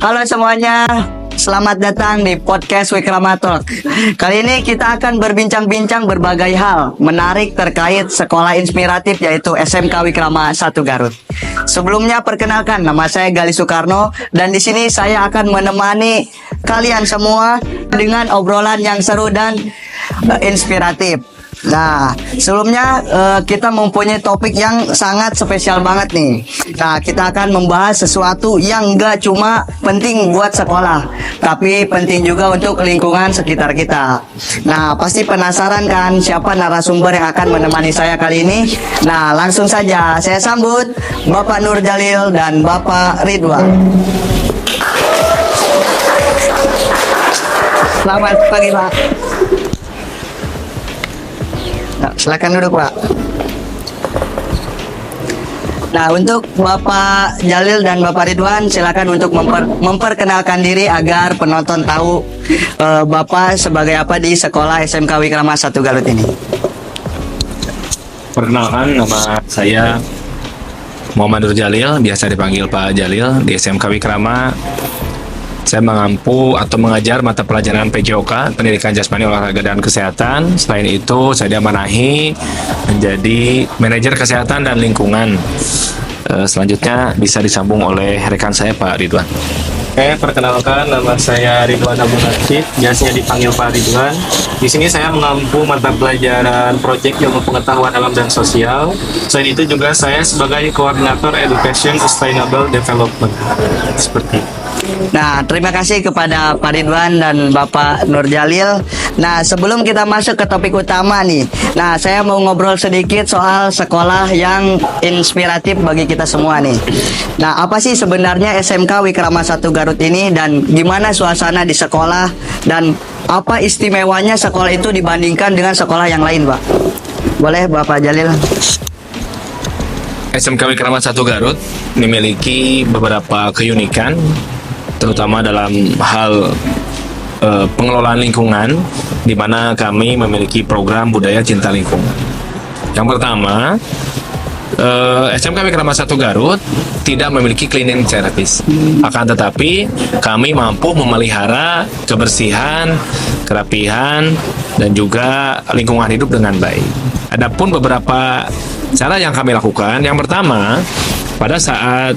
Halo semuanya, selamat datang di podcast Wikrama Talk. Kali ini kita akan berbincang-bincang berbagai hal menarik terkait sekolah inspiratif yaitu SMK Wikrama 1 Garut. Sebelumnya perkenalkan, nama saya Gali Soekarno dan di sini saya akan menemani kalian semua dengan obrolan yang seru dan inspiratif. Nah, sebelumnya kita mempunyai topik yang sangat spesial banget nih. Nah, kita akan membahas sesuatu yang enggak cuma penting buat sekolah, tapi penting juga untuk lingkungan sekitar kita. Nah, pasti penasaran kan siapa narasumber yang akan menemani saya kali ini? Nah, langsung saja saya sambut Bapak Nur Jalil dan Bapak Ridwan. Selamat pagi, Pak. Nah, silakan duduk, Pak. Nah, untuk Bapak Jalil dan Bapak Ridwan, silakan untuk memperkenalkan diri agar penonton tahu Bapak sebagai apa di sekolah SMK Wikrama 1 Garut ini. Perkenalkan, nama saya Muhammad Nur Jalil, biasa dipanggil Pak Jalil. Di SMK Wikrama saya mengampu atau mengajar mata pelajaran PJOK, Pendidikan Jasmani Olahraga dan Kesehatan. Selain itu, saya diamanahi menjadi manajer kesehatan dan lingkungan. Selanjutnya bisa disambung oleh rekan saya, Pak Ridwan. Oke, perkenalkan, nama saya Ridwan Abu Nasib, biasanya dipanggil Pak Ridwan. Di sini saya mengampu mata pelajaran Proyek Ilmu Pengetahuan Alam dan Sosial. Selain itu juga saya sebagai koordinator Education Sustainable Development. Seperti itu. Nah, terima kasih kepada Pak Ridwan dan Bapak Nur Jalil. Nah, sebelum kita masuk ke topik utama nih, nah saya mau ngobrol sedikit soal sekolah yang inspiratif bagi kita semua nih. Nah, apa sih sebenarnya SMK Wikrama 1 Garut ini dan gimana suasana di sekolah dan apa istimewanya sekolah itu dibandingkan dengan sekolah yang lain, Pak? Boleh Bapak Jalil? SMK Wikrama 1 Garut memiliki beberapa keunikan, terutama dalam hal pengelolaan lingkungan, di mana kami memiliki program budaya cinta lingkungan. Yang pertama, SMK Wikrama 1 Garut tidak memiliki cleaning service. Akan tetapi kami mampu memelihara kebersihan, kerapihan, dan juga lingkungan hidup dengan baik. Adapun beberapa cara yang kami lakukan, yang pertama, pada saat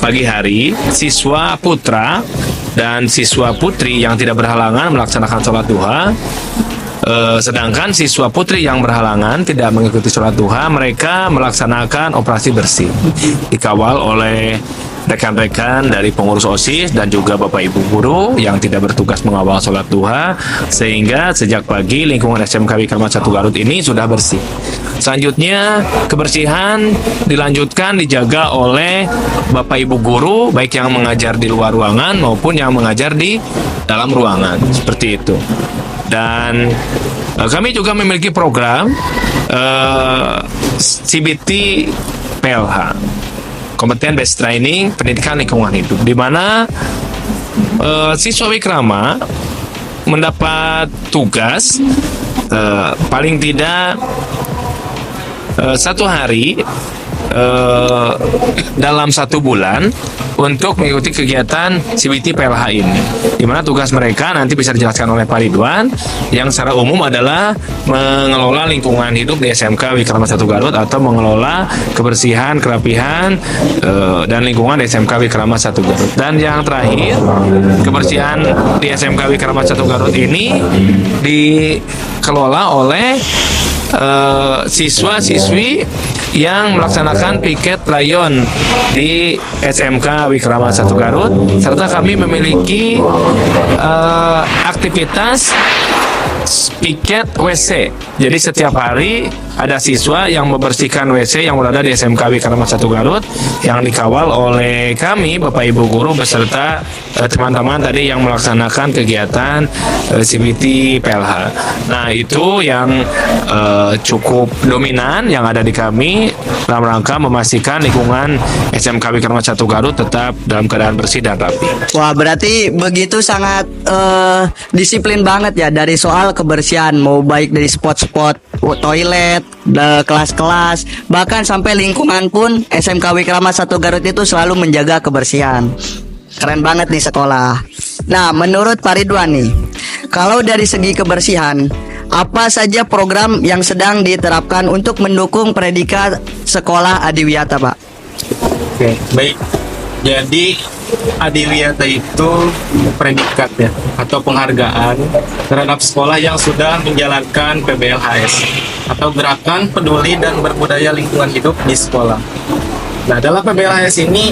pagi hari, siswa putra dan siswa putri yang tidak berhalangan melaksanakan sholat duha. Sedangkan siswa putri yang berhalangan tidak mengikuti sholat duha, mereka melaksanakan operasi bersih, dikawal oleh rekan-rekan dari pengurus OSIS dan juga Bapak Ibu guru yang tidak bertugas mengawal sholat duha, sehingga sejak pagi lingkungan SMK Wikrama 1 Garut ini sudah bersih. Selanjutnya, kebersihan dilanjutkan dijaga oleh Bapak Ibu guru, baik yang mengajar di luar ruangan maupun yang mengajar di dalam ruangan, seperti itu. Dan kami juga memiliki program CBT PLH, Kompeten Based Training Pendidikan Lingkungan Hidup, di mana siswa Wikrama mendapat tugas paling tidak 1 hari dalam 1 bulan untuk mengikuti kegiatan CBT PLH ini, di mana tugas mereka nanti bisa dijelaskan oleh Pak Ridwan, yang secara umum adalah mengelola lingkungan hidup di SMK Wikrama 1 Garut atau mengelola kebersihan, kerapihan, dan lingkungan di SMK Wikrama 1 Garut. Dan yang terakhir, kebersihan di SMK Wikrama 1 Garut ini dikelola oleh siswa-siswi yang melaksanakan piket layon di SMK Wikrama 1 Garut, serta kami memiliki aktivitas piket WC. Jadi setiap hari ada siswa yang membersihkan WC yang berada di SMK Wikrama 1 Garut, yang dikawal oleh kami, Bapak Ibu guru beserta teman-teman tadi yang melaksanakan kegiatan CBT PLH. Nah, itu yang cukup dominan yang ada di kami dalam rangka memastikan lingkungan SMK Wikrama 1 Garut tetap dalam keadaan bersih dan rapi. Wah, berarti begitu sangat disiplin banget ya dari soal kebersihan, mau baik dari spot-spot toilet, kelas-kelas, bahkan sampai lingkungan pun SMK Wikrama 1 Garut itu selalu menjaga kebersihan. Keren banget nih sekolah. Nah, menurut Pak Ridwan nih, kalau dari segi kebersihan, apa saja program yang sedang diterapkan untuk mendukung predikat sekolah adiwiyata, Pak? Oke, baik. Jadi adiwiyata itu predikat ya atau penghargaan terhadap sekolah yang sudah menjalankan PBLHS atau Gerakan Peduli dan Berbudaya Lingkungan Hidup di Sekolah. Nah, dalam PBLHS ini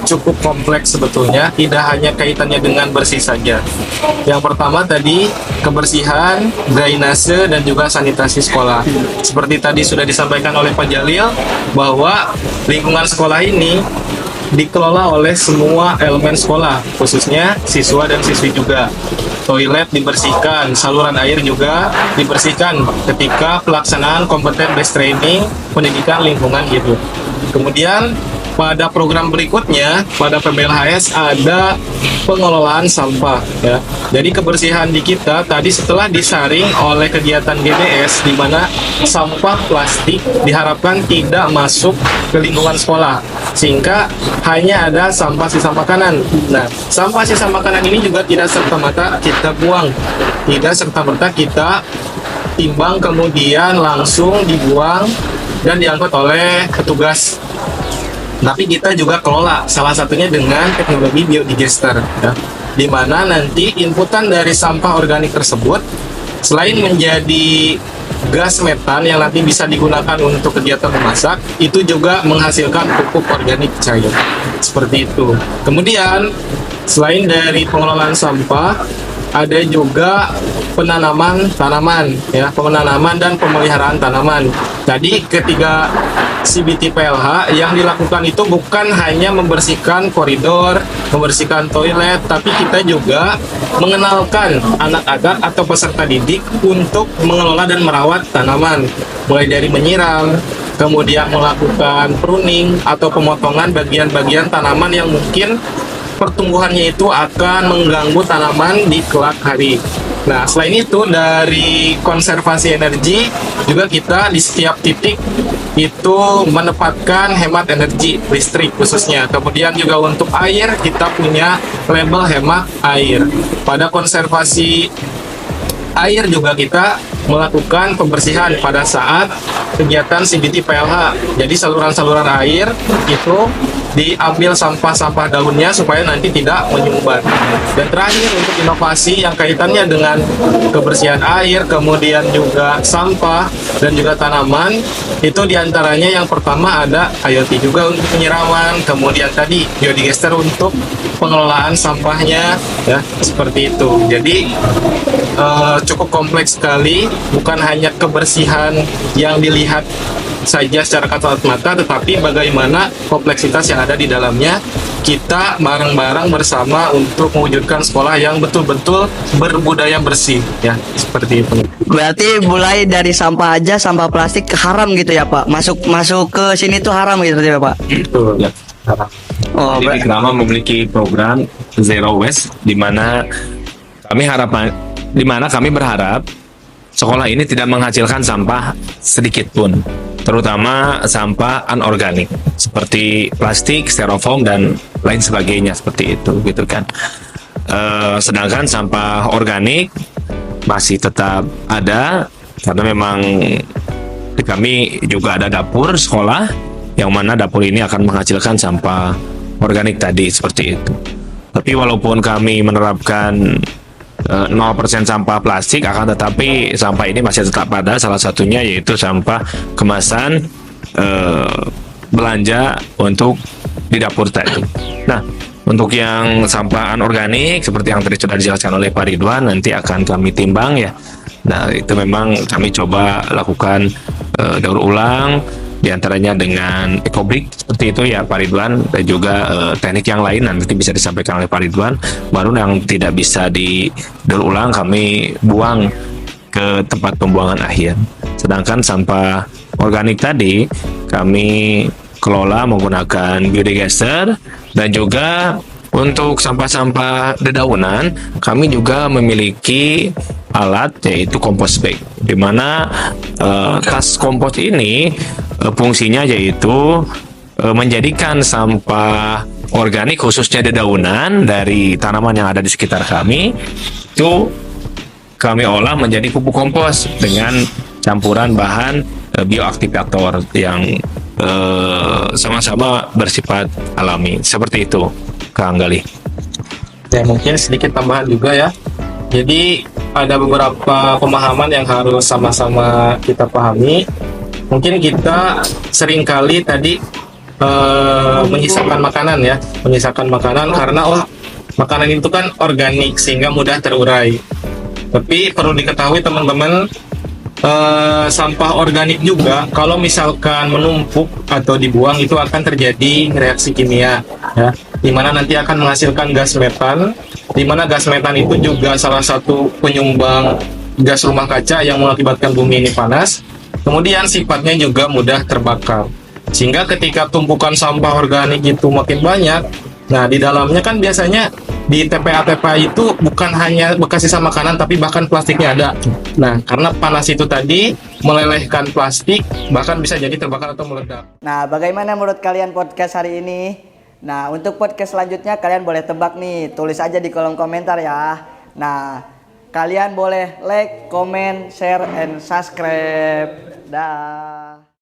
cukup kompleks sebetulnya, tidak hanya kaitannya dengan bersih saja. Yang pertama tadi kebersihan, drainase dan juga sanitasi sekolah. Seperti tadi sudah disampaikan oleh Pak Jalil bahwa lingkungan sekolah ini dikelola oleh semua elemen sekolah, khususnya siswa dan siswi juga. Toilet dibersihkan, saluran air juga dibersihkan ketika pelaksanaan kompeten based training pendidikan lingkungan hidup. Kemudian pada program berikutnya, pada PBLHS ada pengelolaan sampah ya. Jadi kebersihan di kita tadi setelah disaring oleh kegiatan GBS di mana sampah plastik diharapkan tidak masuk ke lingkungan sekolah sehingga hanya ada sampah sisa makanan. Nah, sampah sisa makanan ini juga tidak serta-merta kita buang. Tidak serta-merta kita timbang kemudian langsung dibuang dan diangkut oleh petugas. Tapi kita juga kelola, salah satunya dengan teknologi biodigester, ya, di mana nanti inputan dari sampah organik tersebut, selain menjadi gas metan yang nanti bisa digunakan untuk kegiatan memasak, itu juga menghasilkan pupuk organik cair, seperti itu. Kemudian, selain dari pengelolaan sampah, ada juga penanaman tanaman, ya, penanaman dan pemeliharaan tanaman. Tadi ketiga CBT PLH yang dilakukan itu bukan hanya membersihkan koridor, membersihkan toilet, tapi kita juga mengenalkan anak-anak atau peserta didik untuk mengelola dan merawat tanaman, mulai dari menyiram, kemudian melakukan pruning atau pemotongan bagian-bagian tanaman yang mungkin pertumbuhannya itu akan mengganggu tanaman di kelak hari. Nah, selain itu dari konservasi energi juga kita di setiap titik itu menempatkan hemat energi listrik khususnya. Kemudian juga untuk air kita punya label hemat air. Pada konservasi air juga kita melakukan pembersihan pada saat kegiatan CBT PLH. Jadi saluran-saluran air itu diambil sampah-sampah daunnya supaya nanti tidak menyumbat. Dan terakhir untuk inovasi yang kaitannya dengan kebersihan air, kemudian juga sampah dan juga tanaman, itu diantaranya yang pertama ada IoT juga untuk penyiraman, kemudian tadi biodigester untuk pengelolaan sampahnya, ya seperti itu. Jadi cukup kompleks sekali, bukan hanya kebersihan yang dilihat saja secara kasat mata, tetapi bagaimana kompleksitas yang ada di dalamnya kita bareng-bareng bersama untuk mewujudkan sekolah yang betul-betul berbudaya bersih, ya seperti itu. Berarti mulai dari sampah aja, sampah plastik haram gitu ya, Pak? Masuk ke sini tuh haram gitu ya, Pak? Betul. Ya. Oh, Jadi Wikrama memiliki program Zero Waste di mana kami berharap sekolah ini tidak menghasilkan sampah sedikit pun, terutama sampah anorganik seperti plastik, styrofoam dan lain sebagainya seperti itu, gitu kan. Sedangkan sampah organik masih tetap ada karena memang di kami juga ada dapur sekolah yang mana dapur ini akan menghasilkan sampah organik tadi seperti itu. Tapi walaupun kami menerapkan 0% sampah plastik, akan tetapi sampah ini masih tetap ada, salah satunya yaitu sampah kemasan belanja untuk di dapur tadi. Nah, untuk yang sampah anorganik seperti yang tadi sudah dijelaskan oleh Pak Ridwan, nanti akan kami timbang ya. Nah, itu memang kami coba lakukan daur ulang, diantaranya dengan ekobrik seperti itu ya Pak Ridwan, dan juga teknik yang lain nanti bisa disampaikan oleh Pak Ridwan. Baru yang tidak bisa didaur ulang kami buang ke tempat pembuangan akhir. Sedangkan sampah organik tadi kami kelola menggunakan biodigester, dan juga untuk sampah-sampah dedaunan kami juga memiliki alat yaitu kompos bag, di mana tas kompos ini fungsinya yaitu menjadikan sampah organik khususnya dedaunan dari tanaman yang ada di sekitar kami itu kami olah menjadi pupuk kompos dengan campuran bahan bioaktivator yang sama-sama bersifat alami. Seperti itu, Kang Gali. Ya, mungkin sedikit tambahan juga ya. Jadi ada beberapa pemahaman yang harus sama-sama kita pahami. Mungkin kita seringkali tadi menyisakan makanan karena makanan itu kan organik sehingga mudah terurai. Tapi perlu diketahui teman-teman, sampah organik juga kalau misalkan menumpuk atau dibuang itu akan terjadi reaksi kimia ya, di mana nanti akan menghasilkan gas metan, di mana gas metan itu juga salah satu penyumbang gas rumah kaca yang mengakibatkan bumi ini panas. Kemudian sifatnya juga mudah terbakar. Sehingga ketika tumpukan sampah organik itu makin banyak, nah di dalamnya kan biasanya di TPA-TPA itu bukan hanya bekas sisa makanan tapi bahkan plastiknya ada. Nah, karena panas itu tadi melelehkan plastik, bahkan bisa jadi terbakar atau meledak. Nah, bagaimana menurut kalian podcast hari ini? Nah, untuk podcast selanjutnya kalian boleh tebak nih, tulis aja di kolom komentar ya. Nah, kalian boleh like, comment, share, and subscribe. Dah.